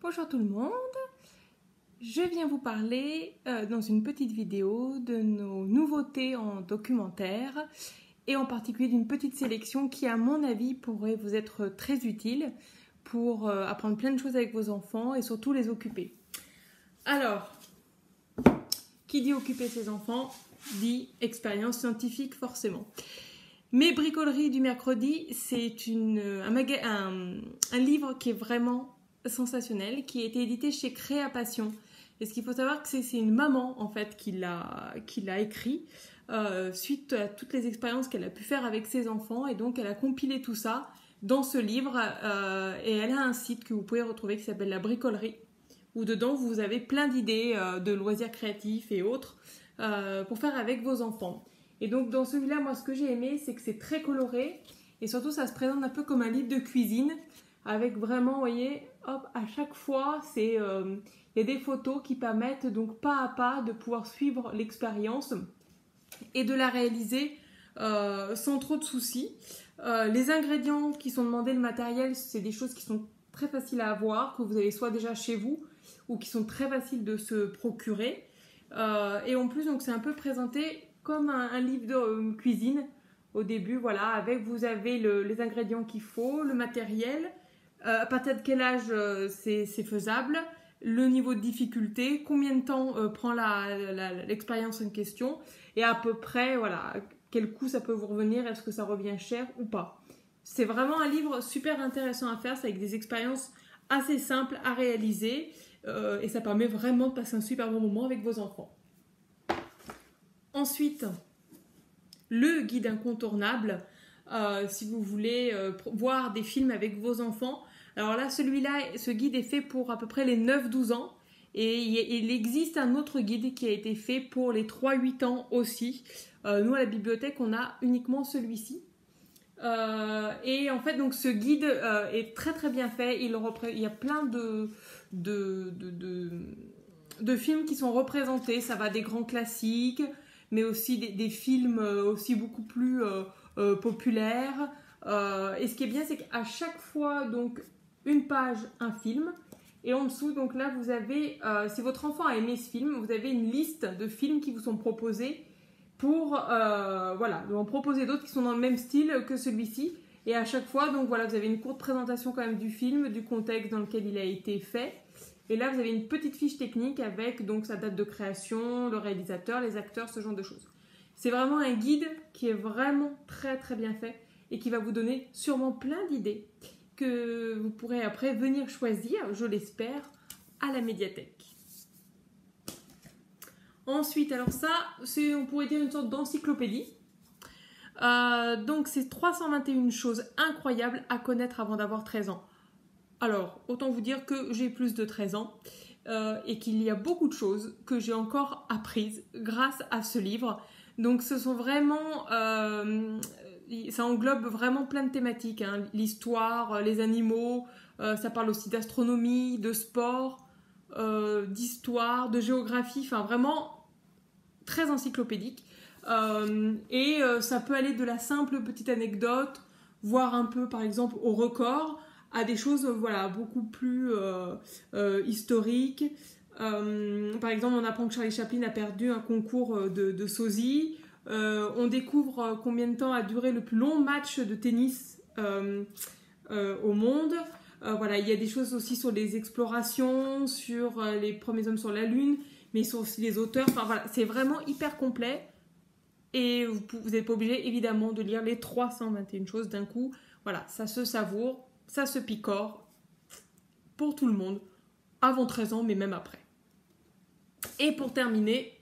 Bonjour tout le monde, je viens vous parler dans une petite vidéo de nos nouveautés en documentaire et en particulier d'une petite sélection qui à mon avis pourrait vous être très utile pour apprendre plein de choses avec vos enfants et surtout les occuper. Alors, qui dit occuper ses enfants dit expérience scientifique forcément. Mes bricoleries du mercredi, c'est un livre qui est vraiment sensationnel, qui a été édité chez Créapassion. Et ce qu'il faut savoir, c'est une maman en fait qui l'a écrit suite à toutes les expériences qu'elle a pu faire avec ses enfants, et donc elle a compilé tout ça dans ce livre et elle a un site que vous pouvez retrouver qui s'appelle La Bricolerie, où dedans vous avez plein d'idées de loisirs créatifs et autres pour faire avec vos enfants. Et donc dans celui-là, moi ce que j'ai aimé, c'est que c'est très coloré et surtout ça se présente un peu comme un livre de cuisine avec vraiment, vous voyez, hop, à chaque fois, il y a des photos qui permettent donc pas à pas de pouvoir suivre l'expérience et de la réaliser sans trop de soucis. Les ingrédients qui sont demandés, le matériel, c'est des choses qui sont très faciles à avoir, que vous avez soit déjà chez vous ou qui sont très faciles de se procurer. Et en plus, donc c'est un peu présenté comme un livre de cuisine au début, voilà, vous avez les ingrédients qu'il faut, le matériel, à partir de quel âge c'est faisable, le niveau de difficulté, combien de temps prend l'expérience en question, et à peu près, voilà, quel coût ça peut vous revenir, est-ce que ça revient cher ou pas. C'est vraiment un livre super intéressant à faire, c'est avec des expériences assez simples à réaliser, et ça permet vraiment de passer un super bon moment avec vos enfants. Ensuite, le guide incontournable, si vous voulez voir des films avec vos enfants. Alors là, ce guide est fait pour à peu près les 9-12 ans. Et il existe un autre guide qui a été fait pour les 3-8 ans aussi. Nous, à la bibliothèque, on a uniquement celui-ci. Et en fait, donc, ce guide est très très bien fait. Il y a plein de films qui sont représentés. Ça va des grands classiques, mais aussi des films aussi beaucoup plus populaires. Et ce qui est bien, c'est qu'à chaque fois, donc, une page, un film. Et en dessous, donc là, vous avez, si votre enfant a aimé ce film, vous avez une liste de films qui vous sont proposés pour, voilà, en proposer d'autres qui sont dans le même style que celui-ci. Et à chaque fois, donc voilà, vous avez une courte présentation quand même du film, du contexte dans lequel il a été fait. Et là, vous avez une petite fiche technique avec donc sa date de création, le réalisateur, les acteurs, ce genre de choses. C'est vraiment un guide qui est vraiment très très bien fait et qui va vous donner sûrement plein d'idées que vous pourrez après venir choisir, je l'espère, à la médiathèque. Ensuite, alors ça, on pourrait dire une sorte d'encyclopédie. Donc, c'est 321 choses incroyables à connaître avant d'avoir 13 ans. Alors, autant vous dire que j'ai plus de 13 ans et qu'il y a beaucoup de choses que j'ai encore apprises grâce à ce livre. Donc, ce sont vraiment... ça englobe vraiment plein de thématiques, hein. L'histoire, les animaux, ça parle aussi d'astronomie, de sport, d'histoire, de géographie, enfin vraiment très encyclopédique. Et ça peut aller de la simple petite anecdote, voire un peu par exemple au record, à des choses voilà, beaucoup plus historiques. Par exemple, on apprend que Charlie Chaplin a perdu un concours de sosie. On découvre combien de temps a duré le plus long match de tennis au monde. Voilà, il y a des choses aussi sur les explorations, sur les premiers hommes sur la Lune, mais sur aussi les auteurs. Enfin voilà, c'est vraiment hyper complet. Et vous n'êtes pas obligé évidemment de lire les 321 choses d'un coup. Voilà, ça se savoure, ça se picore pour tout le monde, avant 13 ans, mais même après. Et pour terminer,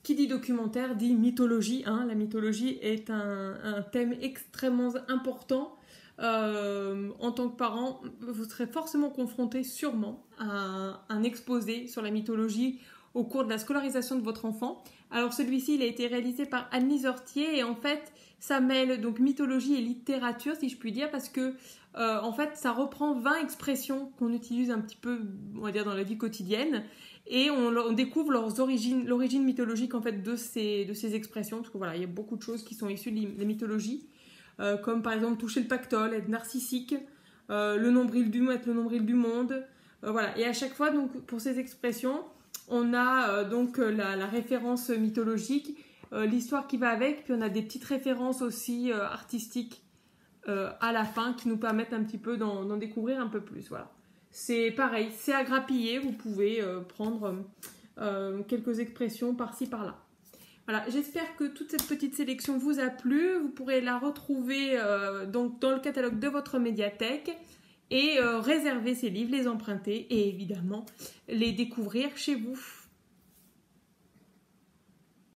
qui dit documentaire dit mythologie. Hein. La mythologie est un thème extrêmement important. En tant que parent, vous serez forcément confronté sûrement à un exposé sur la mythologie au cours de la scolarisation de votre enfant. Alors celui-ci, il a été réalisé par Anne-Lise Hortier et en fait, ça mêle donc mythologie et littérature, si je puis dire, parce que en fait, ça reprend 20 expressions qu'on utilise un petit peu, on va dire, dans la vie quotidienne, et on découvre l'origine mythologique en fait de ces expressions, parce que voilà, il y a beaucoup de choses qui sont issues de la mythologie, comme par exemple toucher le pactole, être narcissique, être le nombril du monde, Voilà. Et à chaque fois, donc, pour ces expressions, on a donc la référence mythologique, l'histoire qui va avec, puis on a des petites références aussi artistiques à la fin qui nous permettent un petit peu d'en découvrir un peu plus. Voilà. C'est pareil, c'est à grappiller, vous pouvez prendre quelques expressions par-ci par-là. Voilà, j'espère que toute cette petite sélection vous a plu. Vous pourrez la retrouver donc dans le catalogue de votre médiathèque et réserver ces livres, les emprunter et évidemment les découvrir chez vous.